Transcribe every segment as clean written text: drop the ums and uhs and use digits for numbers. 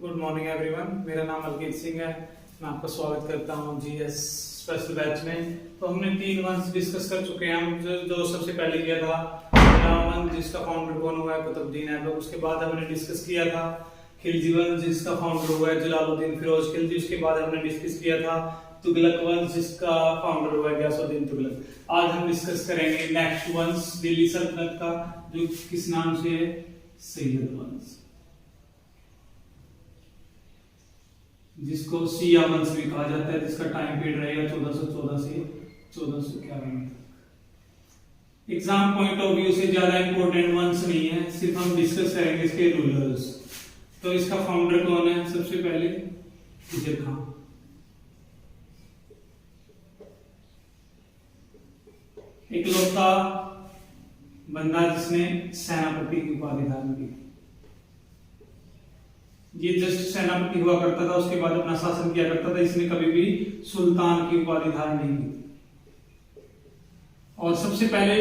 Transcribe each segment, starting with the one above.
Good morning everyone. मेरा नाम मलकीत सिंह है। मैं आपका स्वागत करता हूं जीएस स्पेशल बैच में। तो हमने 3 मंथ्स डिस्कस कर चुके हैं। हम जो सबसे पहले किया था गुलाम जिसका फाउंडर कौन हुआ है, कुतुबुद्दीन ऐबक। उसके बाद हमने डिस्कस किया था खिलजी वंश जिसका फाउंडर हुआ है जलालुद्दीन फिरोज खिलजी। उसके बाद हमने डिस्कस किया था तुगलक वंश जिसका फाउंडर हुआ है गयासुद्दीन तुगलक। आज हम डिस्कस करेंगे नेक्स्ट वंश दिल्ली सल्तनत का, जो किस नाम से है, सैयद वंश, जिसको शिया वंश भी कहा जाता है, जिसका टाइम पीरियड रहेगा 1414 से 1451 तक। एग्जाम पॉइंट ऑफ व्यू से ज्यादा इंपॉर्टेंट वंश नहीं है, सिर्फ हम डिस्कस करेंगे इसके रूलर्स। तो इसका फाउंडर कौन है? सबसे पहले खिजर खान। इकलौता बंदा जिसने सेनापति की उपाधि धारण की। ये जस्ट सेनापति हुआ करता था, उसके बाद अपना शासन किया करता था। इसने कभी भी सुल्तान की उपाधि धारण नहीं की। और सबसे पहले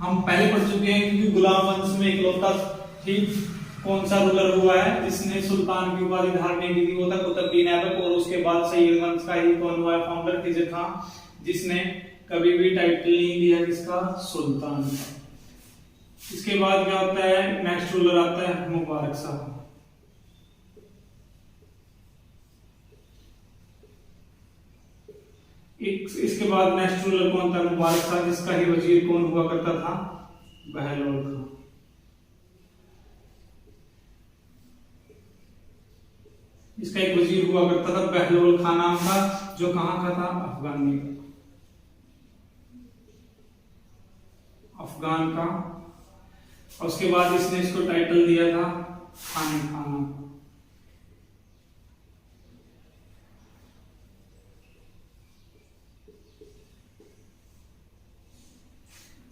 हम पहले पढ़ चुके हैं क्योंकि गुलाम वंश में इकलौता ही कौन सा रूलर हुआ है जिसने सुल्तान की उपाधि धारण नहीं की थी, वो था कुतुबुद्दीन ऐबक। और उसके बाद सैयद वंश का ही कौन हुआ है फाउंडर, खिजर खान, जिसने कभी भी टाइटल नहीं लिया किसका, सुल्तान का। इसके बाद क्या होता है, नेक्स्ट रूलर आता है मुबारक शाह। इसके बाद नेक्स्ट रूलर कौन था, मुबारक शाह, जिसका ही वजीर कौन हुआ करता था, बहलोल खां। इसका एक वजीर हुआ करता था बहलोल खां नाम का, जो कहां का था, अफगानी का, अफगान का। और उसके बाद इसने इसको टाइटल दिया था खाने खाना।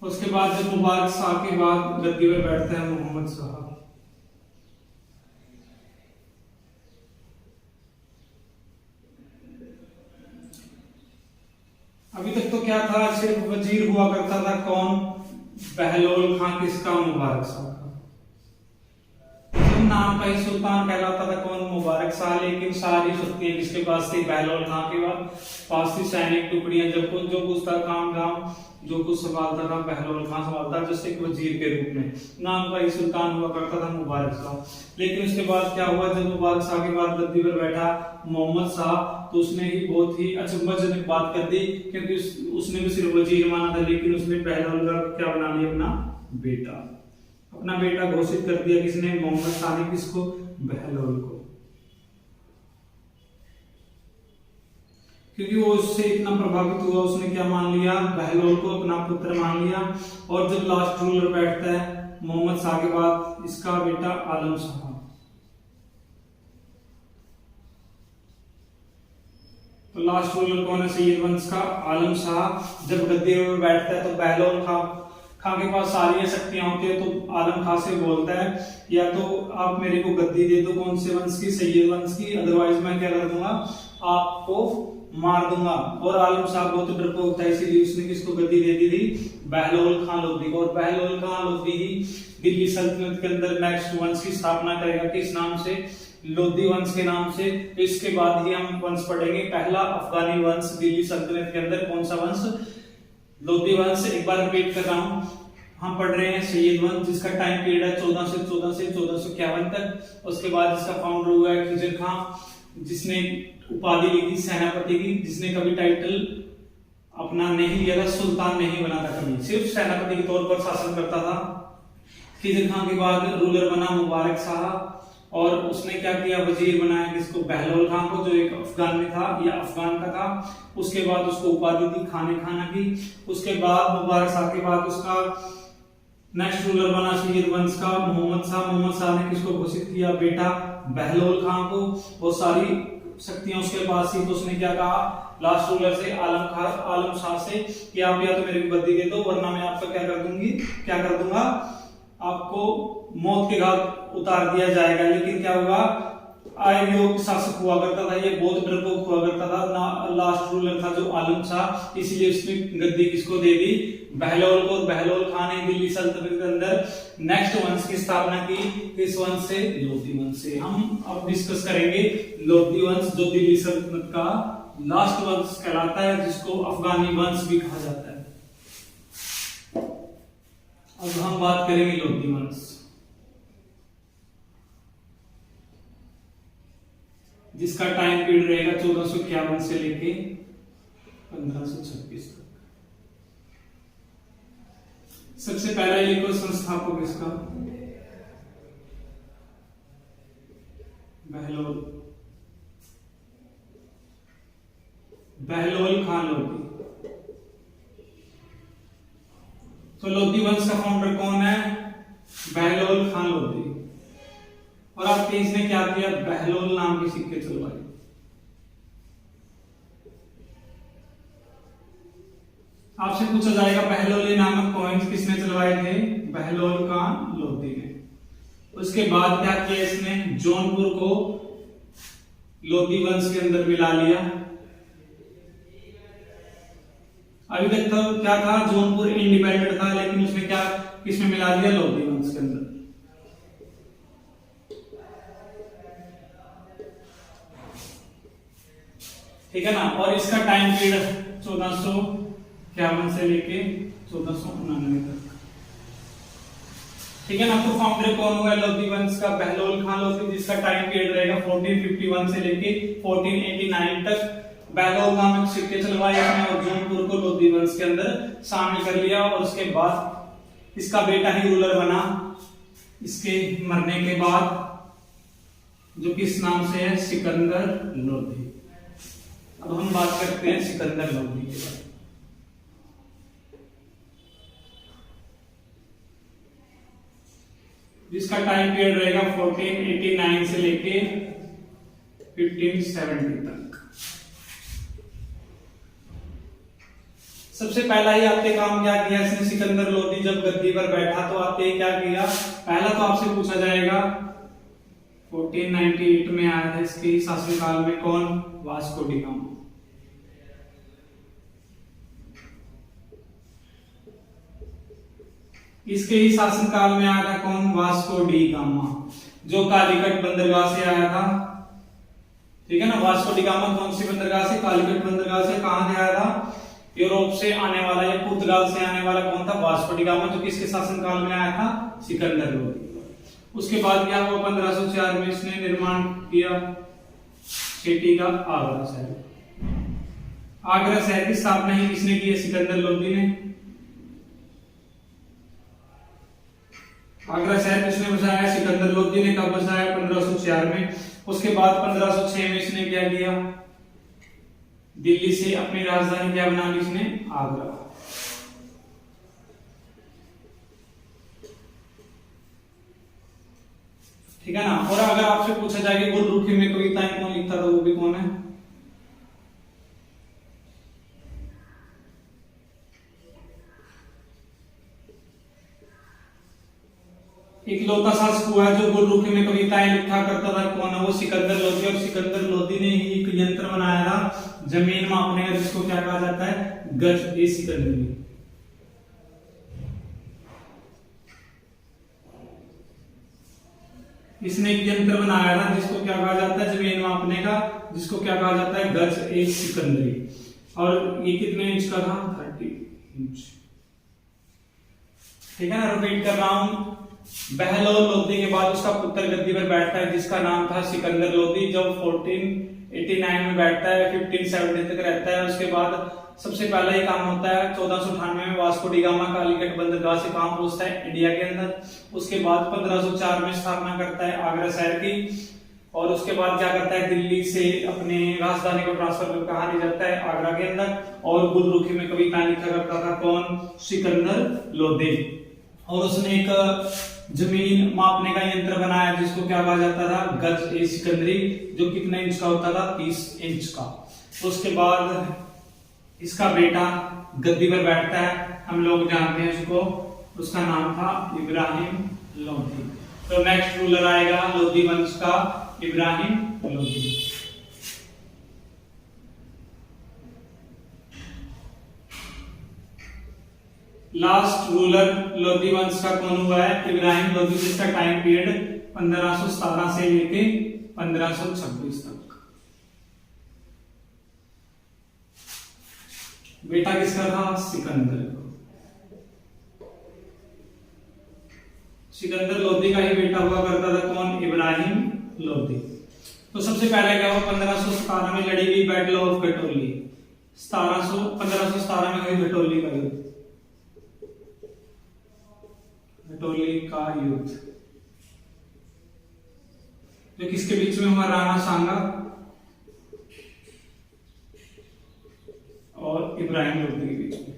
उसके बाद जब मुबारक शाह के बाद गद्दी पर बैठते हैं मोहम्मद शाह। अभी तक तो क्या था, सिर्फ वजीर हुआ करता था कौन, बहलोल खां, किसका, मुबारक शाह का। नाम का ही सुल्तान कहलाता था कौन, मुबारक शाह। लेकिन सारी शक्तियां किसके पास थी, बहलोल खां के पास थी। सैनिक टुकड़ियां जब कुछ जो कुछ था, काम धाम जो कुछ संभालता था, बहलोल खां संभालता, जैसे एक वजीर के रूप में। नाम का ही सुल्तान हुआ करता था मुबारक शाह। लेकिन उसके बाद क्या हुआ, जब मुबारक शाह के बाद गद्दी पर बैठा मोहम्मद शाह, तो उसने ही बहुत ही अचंभाजनक बात कर दी, क्योंकि उसने भी सिर्फ वजीर माना था, लेकिन उसने बहलोल का क्या बना लिया, अपना बेटा। अपना बेटा घोषित कर दिया किसने, मोहम्मद शाह ने। किसको, बहलोल को। क्योंकि वो उससे इतना प्रभावित हुआ, उसने क्या मान लिया, बहलोल को अपना पुत्र मान लिया। और जब लास्ट रूलर बैठता है मोहम्मद शाह के बाद, इसका बेटा आलम शाह। तो लास्ट रूलर कौन है सैयद वंश का, आलम शाह। जब गद्दी में बैठता है तो बहलोल खां के पास सारी शक्तियां होती है, तो आलम खां से बोलता है, या तो आप मेरे को गद्दी दे दो, कौन से वंश की, सैयद वंश की, अदरवाइज मैं क्या कर दूंगा, आपको मार दूंगा। और आलम शाह बहुत डरपोक था, इसीलिए उसने किसको गद्दी दे दी थी, बहलोल खां लोधी को। और बहलोल खां लोधी ही दिल्ली सल्तनत के अंदर नेक्स्ट वंश की स्थापना करेगा, किस नाम से, लोधी वंश के नाम से। तो इसके बाद ही हम वंश पढ़ेंगे, पहला अफगानी वंश दिल्ली सल्तनत के अंदर, कौन सा वंश, लोधी वंश। एक बार रिपीट कर रहा हूं, हम पढ़ रहे हैं सैयद वंश, जिसका टाइम पीरियड है 1414 से 1451 तक। उसके बाद इसका फाउंडर हुआ है खिजर खां, जिसने उपाधि ली थी सेनापति की, जिसने कभी टाइटल अपना नहीं लिया था, सुल्तान नहीं बना था कभी, सिर्फ सेनापति के तौर पर शासन करता था। खिजर खां के बाद रूलर बना मुबारक शाह, और उसने क्या किया, वजीर बनाया किसको, बहलोल खां को, जो एक अफगान में था या अफगान का था। उसके बाद उसको उपाधि दी खाने खाना की। उसके बाद मुबारक शाह के बाद उसका नेक्स्ट रूलर बना सैयद वंश का मोहम्मद शाह। मोहम्मद शाह ने किसको घोषित किया, बेटा बहलोल खां को। वो सारी शक्तियां उसके पास थी, तो उसने क्या कहा लास्ट रूलर से, आलम शाह से, कि आप या तो मेरे को गद्दी दे दो, वरना मैं आपका क्या कर दूंगा, आपको मौत के घाट उतार दिया जाएगा। लेकिन क्या हुआ, अयोग्य शासक हुआ करता था, ये बहुत डरपोक हुआ करता था, लास्ट रूलर था जो आलम शाह, इसलिए उसने गद्दी किसको दे दी, बहलोल को। बहलोल खान ने दिल्ली सल्तनत के अंदर नेक्स्ट वंश की स्थापना की, किस वंश से, लोधी वंश से। हम अब डिस्कस करेंगे लोधी वंश, जो दिल्ली सल्तनत का लास्ट वंश कहलाता है, जिसको अफगानी वंश भी कहा जाता है। अब हम बात करेंगे लोधी वंश, जिसका टाइम पीरियड रहेगा 1451 से लेके 1526 तक। सबसे पहला लिखो संस्थापक इसका, बहलोल, बहलोल खान लोधी। तो लोधी वंश का फाउंडर कौन है, बहलोल खान लोधी। और आपके इसने क्या किया, बहलोल नाम के सिक्के चलवाए। आपसे पूछा जाएगा बहलोली नामक कॉइन्स किसने चलवाए थे, बहलोल खान लोधी ने। उसके बाद क्या किया इसने, जौनपुर को लोधी वंश के अंदर मिला लिया। अभी तक तो क्या था, जौनपुर इंडिपेंडेंट था, लेकिन उसने क्या किसमें मिला दिया, लोधी वंश के अंदर। ठीक है ना। और इसका टाइम पीरियड 1451 से लेके 1499 तक। ठीक है ना। तो फाउंडर कौन हुआ लोधी वंश का, बहलोल खान लोधी, जिसका टाइम पीरियड रहेगा 1451 से लेके 1489 तक। बहलोल नामक सिक्के चलवाए और जौनपुर को लोधी वंश के अंदर शामिल कर लिया। और उसके बाद इसका बेटा ही रूलर बना इसके मरने के बाद, जो किस नाम से है, सिकंदर लोधी। अब हम बात करते हैं सिकंदर लोधी के बारे में। जिसका टाइम पीरियड रहेगा 1489 से लेके 1570 तक। सबसे पहला ही आपने काम क्या किया इसने, सिकंदर लोधी जब गद्दी पर बैठा तो आपने क्या किया, पहला तो आपसे पूछा जाएगा 1498 में आया था इसके शासनकाल में कौन, वास्को डी गामा। इसके ही शासनकाल में आया था कौन, वास्को डी गामा, जो कालीकट बंदरगाह से आया था। ठीक है ना। वास्को डी गामा कौन सी बंदरगाह से, कालीकट बंदरगाह से। कहां से आया था, यूरोप से आने वाला या पुर्तगाल से आने वाला कौन था, वास्को डी गामा, जो किसके शासनकाल में आया था, सिकंदर लोधी। उसके बाद क्या हुआ, 1504 में इसने निर्माण किया सिटी का आगरा शहर। आगरा शहर की स्थापना ही किसने की है, सिकंदर लोधी ने। आगरा शहर किसने बसाया, सिकंदर लोधी ने। कब बसाया, 1504 में। उसके बाद 1506 में इसने क्या किया, दिल्ली से अपनी राजधानी क्या बना ली इसने, आगरा। ठीक है ना। और अगर आपसे पूछा जाए कि गुलरुखी में कविताएं कौन लिखता था, वो भी कौन है, इकलौता शासक हुआ है जो गुलरुखी में कविताएं लिखा करता था, कौन है वो, सिकंदर लोधी। और सिकंदर लोधी ने ही एक यंत्र बनाया था जमीन मापने का, जिसको क्या कहा जाता है, गज ए सिकंदरी। इसने एक यंत्र बनाया था जिसको क्या कहा जाता है, जमीन मापने का, जिसको क्या कहा जाता है, गज ए सिकंदरी। और ये कितने इंच का था, 30 इंच। ठीक है ना। रिपीट कर रहा हूं, बहलोल लोधी के बाद उसका पुत्र गद्दी पर बैठता है जिसका नाम था सिकंदर लोधी, जब 1489 में बैठता है, 1570 तक रहता है। उसके बाद सबसे पहला ही काम होता है 1498 में वास्को डी गामा कालीकट बंदरगाह से काम पहुंचता है इंडिया के अंदर। उसके बाद 1504 में स्थापना करता है आगरा शहर की। और उसके बाद क्या करता है, दिल्ली से अपने राजधानी को ट्रांसफर कर कहा ले जाता है, आगरा के अंदर। और गुलरुखी में कविताएं लिखा करता था कौन, सिकंदर लोधी। और उसने एक जमीन मापने का यंत्र बनाया जिसको क्या कहा जाता था, गज ए सिकंदरी, जो कितने इंच का होता था, 30 इंच का। उसके बाद इसका बेटा गद्दी पर बैठता है, हम लोग जानते हैं उसको, उसका नाम था इब्राहिम लोधी। तो नेक्स्ट रूलर आएगा लोधी वंश का इब्राहिम लोधी। लास्ट रूलर लोधी वंश का कौन हुआ है? इब्राहिम लोधी, जिसका टाइम पीरियड 1517 से लेके 1526 तक। बेटा किसका था? सिकंदर। सिकंदर लोधी का ही बेटा हुआ करता था कौन? इब्राहिम लोधी। तो सबसे पहले क्या हुआ? 1517 में लड़ी गई बैटल ऑफ गटोली। 1517 में हुई गटोली का युद्ध। गटोली का युद्ध जो किसके बीच में हुआ? राणा सांगा और इब्राहिम लोधी के बीच में।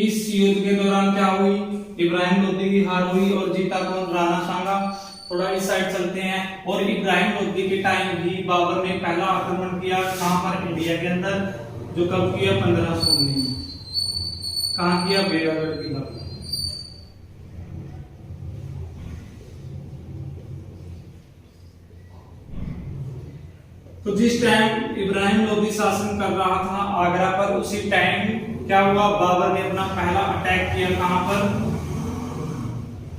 इस युद्ध के दौरान क्या हुई? इब्राहिम लोधी की हार हुई और जीता कौन? राणा सांगा। थोड़ा इस साइड चलते हैं। और इब्राहिम लोधी के टाइम भी बाबर ने पहला आक्रमण किया कहां पर? इंडिया के अंदर। जो कब किया? 1519 में। कहां किया? बेरागढ़ की तरफ। तो जिस टाइम इब्राहिम लोधी शासन कर रहा था आगरा पर, उसी टाइम क्या हुआ? बाबर ने अपना पहला अटैक किया कहां पर?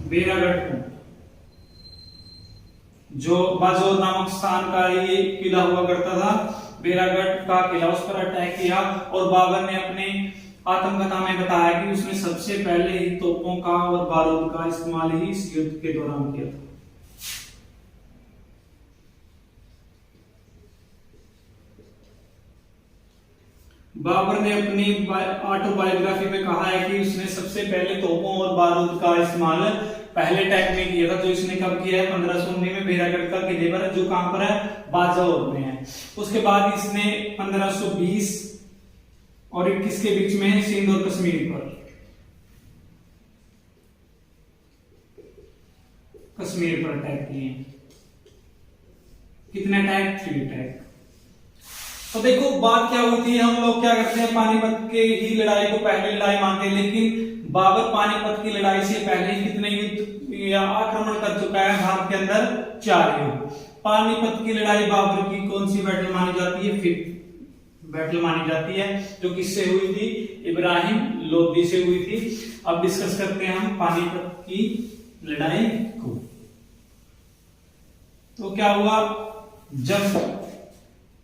बेरागढ़ को। जो बाजोर नामक स्थान का ये किला हुआ करता था, बेरागढ़ का किला, उस पर अटैक किया। और बाबर ने अपने आत्मकथा में बताया कि उसने सबसे पहले ही तोपों का और बारूद का इस्तेमाल ही इस युद्ध के दौरान किया था। बाबर ने अपनी ऑटोबायोग्राफी में कहा है कि उसने सबसे पहले तोपों और बारूद का इस्तेमाल पहले अटैक में किया था। जो इसने कब किया है? 1519 में बेरागढ़ का किले पर, जो कहां पर है? बाजौर में है। उसके बाद इसने 1520 और 21 के बीच में सिंध और कश्मीर पर, कश्मीर पर अटैक किए। कितने अटैक? 3 अटैक। तो देखो बात क्या हुई थी, हम लोग क्या करते हैं, पानीपत के ही लड़ाई को पहले लड़ाई मानते हैं, लेकिन बाबर पानीपत की लड़ाई से पहले ही कितने युद्ध या आक्रमण कर चुका है भारत के अंदर? 4 युद्ध। पानीपत की लड़ाई बाबर की कौन सी बैटल मानी जाती है? 5th बैटल मानी जाती है, जो किससे हुई थी? इब्राहिम लोधी से हुई थी। अब डिस्कस करते हैं हम पानीपत की लड़ाई को। तो क्या हुआ? जब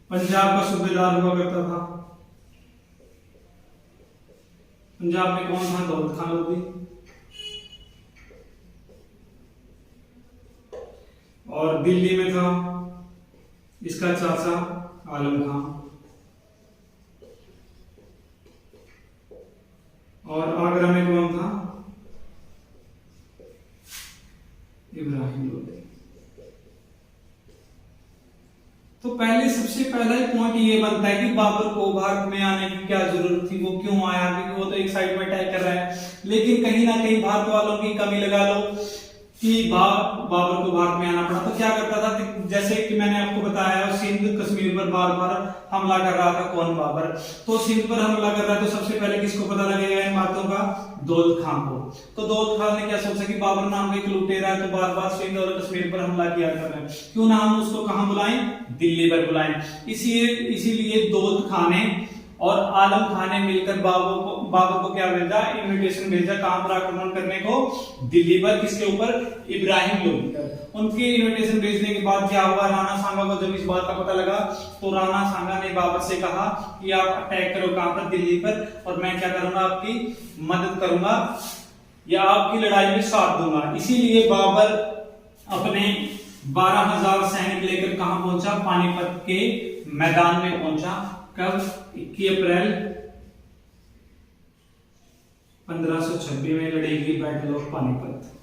पंजाब का सूबेदार हुआ करता था, पंजाब में कौन था? दौलत खान लोधी। और दिल्ली में था इसका चाचा आलम खान। और आगरा में कौन था? इब्राहिम लोधी। तो पहले सबसे पहला पॉइंट ये बनता है कि बाबर को भारत में आने की क्या जरूरत थी? वो क्यों आया? क्योंकि वो तो एक साइड में अटैक कर रहा है। लेकिन कहीं ना कहीं भारत वालों की कमी लगा लो कि बाबर को भारत में आना पड़ा। तो क्या करता था? जैसे कि मैंने आपको बताया, सिंध कश्मीर पर बार बार हमला कर रहा था कौन? बाबर। तो सिंध पर हमला कर रहा है, तो सबसे पहले किसको पता लगेगा इन बातों का? दौलत खान को। तो दौलत खान ने क्या सोचा कि बाबर नाम का एक लुटेरा है, तो बार बार सिंध और कश्मीर पर हमला किया कर रहे हैं, क्यों ना हम उसको कहां बुलाएं? दिल्ली पर बुलाएं। इसीलिए दौलत खान ने और आलम खान ने मिलकर बाबर को क्या भेजा? इन्विटेशन भेजा। कहां पर आक्रमण करने को? दिल्ली पर। किसके ऊपर? इब्राहिम लोधी पर। उनके इन्विटेशन भेजने के बाद क्या हुआ? राणा सांगा को जब इस बात का पता लगा, तो राणा सांगा ने बाबर से कहा कि आप अटैक करो कहां पर? दिल्ली पर, और मैं क्या करूंगा? आपकी मदद करूंगा या आपकी लड़ाई में साथ दूंगा। इसीलिए बाबर अपने 12,000 सैनिक लेकर कहां पहुंचा? पानीपत के मैदान में पहुंचा। कब? 21 अप्रैल 1526 में लड़ी गई बैटल ऑफ पानीपत।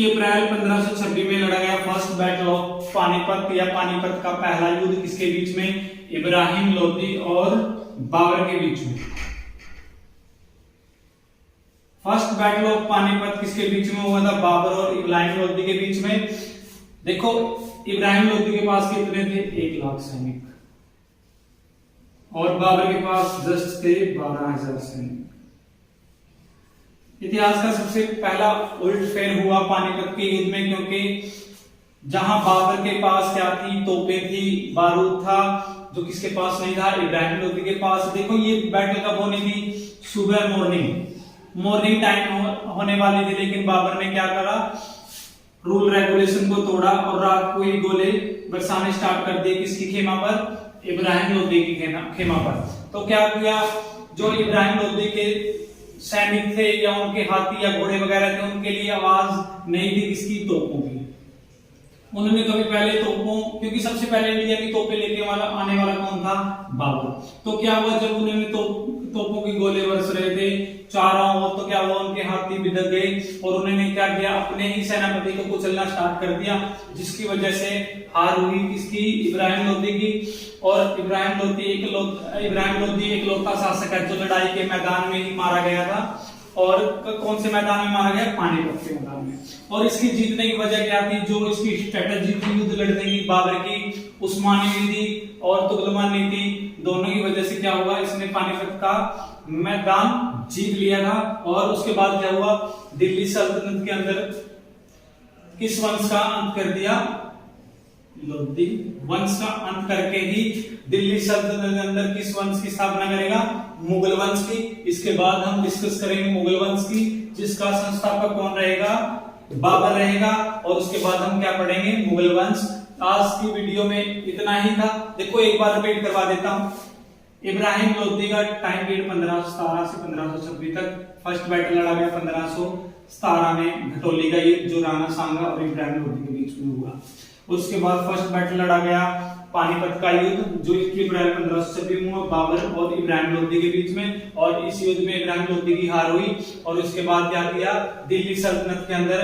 अप्रैल 1526 में लड़ा गया फर्स्ट बैटल ऑफ पानीपत, या पानीपत का पहला युद्ध किसके बीच में? इब्राहिम लोधी और बाबर के बीच में। फर्स्ट बैटल ऑफ पानीपत किसके बीच में हुआ था? बाबर और इब्राहिम लोधी के बीच में। देखो इब्राहिम लोधी के पास कितने थे? 1 लाख सैनिक। और बाबर के पास जस्ट थे 12,000 सैनिक। इतिहास का सबसे पहला उलटफेर हुआ पानीपत के युद्ध में, क्योंकि जहां बाबर के पास क्या थी, तोपें थी, बारूद था, जो किसके पास नहीं था, इब्राहिम लोदी के पास। देखो ये बैटल कब होनी थी, सुबह मॉर्निंग टाइम होने वाली थी, लेकिन बाबर ने क्या करा, रूल रेगुलेशन को तोड़ा और रात को ही गोले बरसाने स्टार्ट कर दिए। किसकी खेमा पर, इब्राहिम लोदी की खेमा पर। तो क्या किया, जो इब्राहिम लोदी के सैनिक थे या उनके हाथी या घोड़े वगैरह थे, उनके लिए आवाज नहीं थी किसकी, तोपों की। उन्होंने कभी पहले तोपों, क्योंकि सबसे पहले इंडिया की तोपें लेके आने वाला कौन था, बाबर। तो क्या हुआ, जब उन्होंने तोपों की गोले बरस रहे थे चारों ओर, तो क्या हुआ, उनके हाथी बिदक गए और उन्होंने क्या किया, अपने ही सेनापति को कुचलना स्टार्ट कर दिया, जिसकी वजह से हार हुई किसकी, इब्राहिम लोदी की। और इब्राहिम लोदी एकलौता शासक है जो लड़ाई के मैदान में ही मारा गया था। और कौन से मैदान में मारा गया, पानीपत के मैदान में। और इसकी जीतने की वजह क्या थी, जो इसकी स्ट्रेटेजी थी युद्ध लड़ने की बाबर की, उस्मानी नीति और तुगलमान नीति, दोनों की वजह से क्या हुआ, इसने पानीपत का मैदान जीत लिया था। और उसके बाद क्या हुआ, दिल्ली सल्तनत के अंदर किस वंश का अंत कर दिया, लोदी वंश का अंत करके ही दिल्ली सल्तनत के अंदर किस वंश की स्थापना करेगा, मुगल वंश की। इसके बाद हम डिस्कस करेंगे मुगल वंश की, जिसका संस्थापक कौन रहेगा, बाबर रहेगा। और उसके बाद हम क्या पढ़ेंगे, मुगल वंश। आज की वीडियो में इतना ही था। देखो एक बार रिपीट करवा देता हूं, इब्राहिम लोदी का टाइम पीरियड 1517 से 1526 तक। फर्स्ट बैटल लड़ा गया 1517 में घटोली का युद्ध, जो राणा सांगा और इब्राहिम लोदी के बीच में हुआ। उसके बाद फर्स्ट बैटल लड़ा गया पानीपत का युद्ध, जो 21 अप्रैल 1526 में हुआ बाबर और इब्राहिम लोदी के बीच में। और इस युद्ध में इब्राहिम लोदी की हार हुई। और उसके बाद क्या किया, दिल्ली सल्तनत के अंदर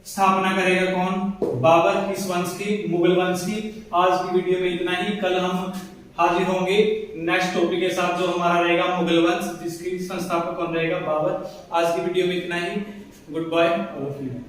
स्थापना करेगा कौन, बाबर। किस वंश की, मुगल वंश की। आज की वीडियो में इतना ही। कल हम हाजिर होंगे नेक्स्ट टॉपिक के साथ, जो हमारा रहेगा मुगल वंश, जिसकी संस्थापक कौन रहेगा, बाबर। आज की वीडियो में इतना ही। Goodbye all of you.